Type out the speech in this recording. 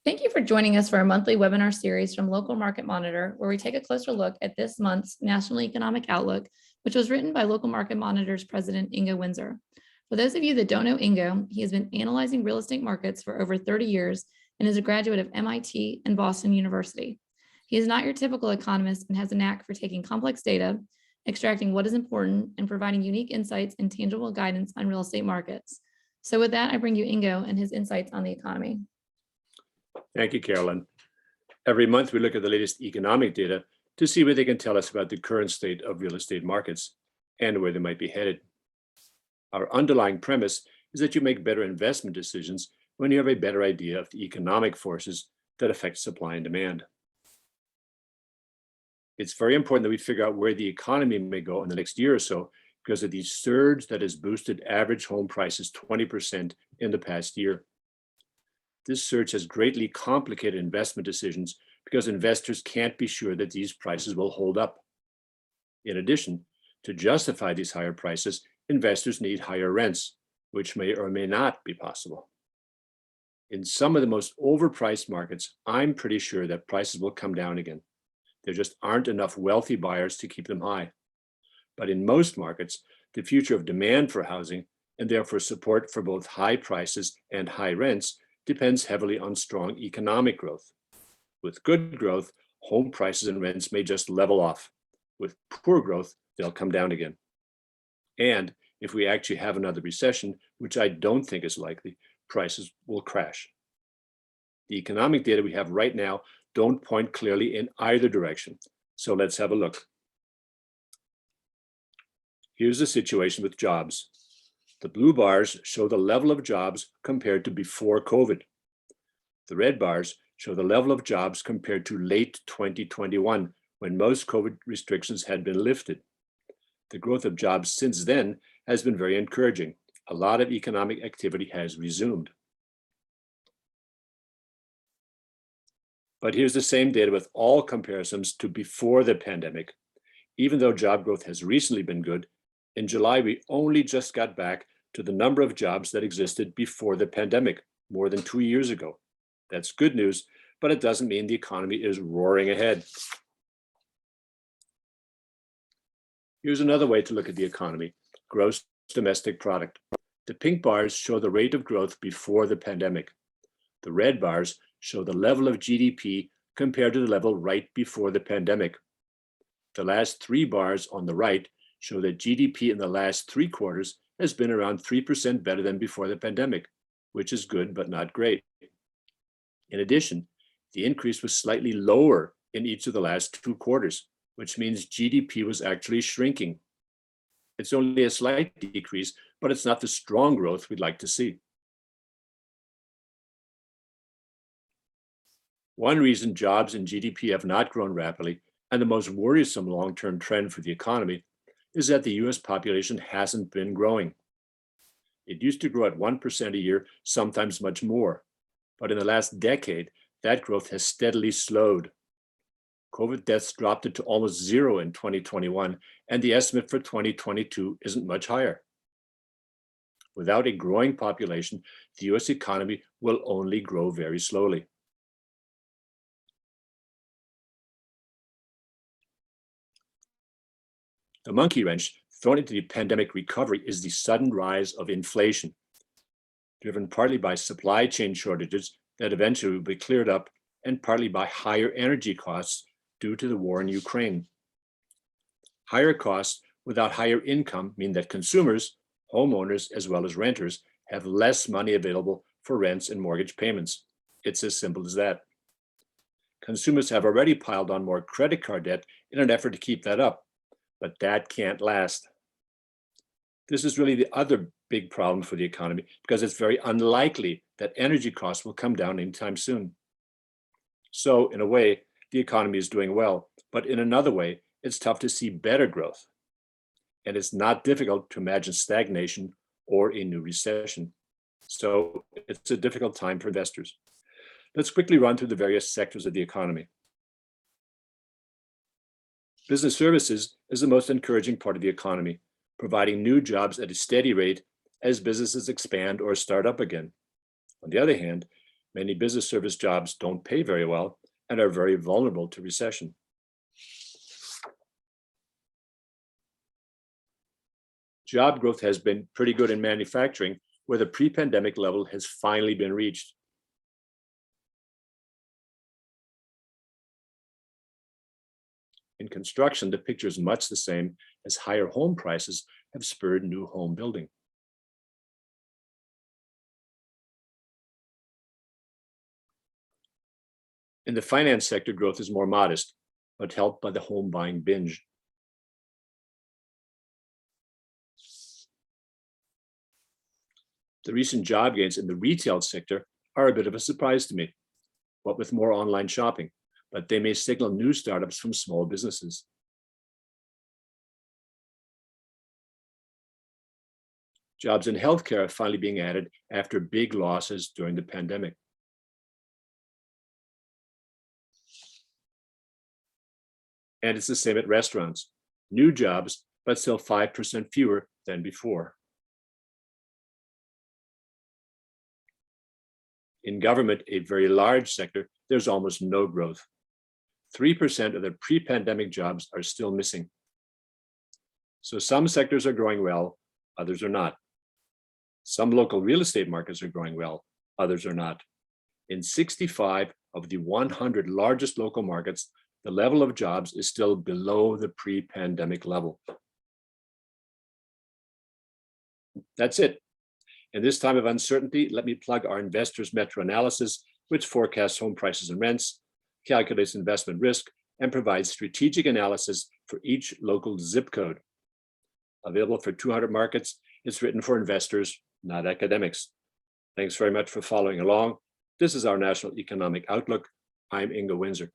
Thank you for joining us for our monthly webinar series from Local Market Monitor, where we take a closer look at this month's National Economic Outlook, which was written by Local Market Monitor's president, Ingo Windsor. For those of you that don't know Ingo, he has been analyzing real estate markets for over 30 years and is a graduate of MIT and Boston University. He is not your typical economist and has a knack for taking complex data, extracting what is important, and providing unique insights and tangible guidance on real estate markets. So with that, I bring you Ingo and his insights on the economy. Thank you, Carolyn. Every month, we look at the latest economic data to see what they can tell us about the current state of real estate markets and where they might be headed. Our underlying premise is that you make better investment decisions when you have a better idea of the economic forces that affect supply and demand. It's very important that we figure out where the economy may go in the next year or so because of the surge that has boosted average home prices 20% in the past year. This surge has greatly complicated investment decisions because investors can't be sure that these prices will hold up. In addition, to justify these higher prices, investors need higher rents, which may or may not be possible. In some of the most overpriced markets, I'm pretty sure that prices will come down again. There just aren't enough wealthy buyers to keep them high. But in most markets, the future of demand for housing, and therefore support for both high prices and high rents, depends heavily on strong economic growth. With good growth, home prices and rents may just level off. With poor growth, they'll come down again. And if we actually have another recession, which I don't think is likely, prices will crash. The economic data we have right now don't point clearly in either direction. So let's have a look. Here's the situation with jobs. The blue bars show the level of jobs compared to before COVID. The red bars show the level of jobs compared to late 2021, when most COVID restrictions had been lifted. The growth of jobs since then has been very encouraging. A lot of economic activity has resumed. But here's the same data with all comparisons to before the pandemic. Even though job growth has recently been good, in July, we only just got back to the number of jobs that existed before the pandemic, more than 2 years ago. That's good news, but it doesn't mean the economy is roaring ahead. Here's another way to look at the economy: gross domestic product. The pink bars show the rate of growth before the pandemic. The red bars show the level of GDP compared to the level right before the pandemic. The last 3 bars on the right show that GDP in the last 3 quarters has been around 3% better than before the pandemic, which is good but not great. In addition, the increase was slightly lower in each of the last 2 quarters, which means GDP was actually shrinking. It's only a slight decrease, but it's not the strong growth we'd like to see. One reason jobs and GDP have not grown rapidly, and the most worrisome long-term trend for the economy, is that the US population hasn't been growing. It used to grow at 1% a year, sometimes much more. But in the last decade, that growth has steadily slowed. COVID deaths dropped it to almost 0 in 2021, and the estimate for 2022 isn't much higher. Without a growing population, the US economy will only grow very slowly. The monkey wrench thrown into the pandemic recovery is the sudden rise of inflation, driven partly by supply chain shortages that eventually will be cleared up, and partly by higher energy costs due to the war in Ukraine. Higher costs without higher income mean that consumers, homeowners, as well as renters, have less money available for rents and mortgage payments. It's as simple as that. Consumers have already piled on more credit card debt in an effort to keep that up, but that can't last. This is really the other big problem for the economy, because it's very unlikely that energy costs will come down anytime soon. So in a way, the economy is doing well, but in another way, it's tough to see better growth. And it's not difficult to imagine stagnation or a new recession. So it's a difficult time for investors. Let's quickly run through the various sectors of the economy. Business services is the most encouraging part of the economy, providing new jobs at a steady rate as businesses expand or start up again. On the other hand, Many business service jobs don't pay very well and are very vulnerable to recession. Job growth has been pretty good in manufacturing, where the pre-pandemic level has finally been reached. In construction, the picture is much the same, as higher home prices have spurred new home building. In the finance sector, growth is more modest, but helped by the home buying binge. The recent job gains in the retail sector are a bit of a surprise to me, what with more online shopping, but they may signal new startups from small businesses. Jobs in healthcare are finally being added after big losses during the pandemic. And it's the same at restaurants. New jobs, but still 5% fewer than before. In government, a very large sector, there's almost no growth. 3% of the pre-pandemic jobs are still missing. So some sectors are growing well, others are not. Some local real estate markets are growing well, others are not. In 65 of the 100 largest local markets, the level of jobs is still below the pre-pandemic level. That's it. In this time of uncertainty, let me plug our Investors Metro analysis, which forecasts home prices and rents, calculates investment risk, and provides strategic analysis for each local zip code. Available for 200 markets, it's written for investors, not academics. Thanks very much for following along. This is our National Economic Outlook. I'm Ingo Windsor.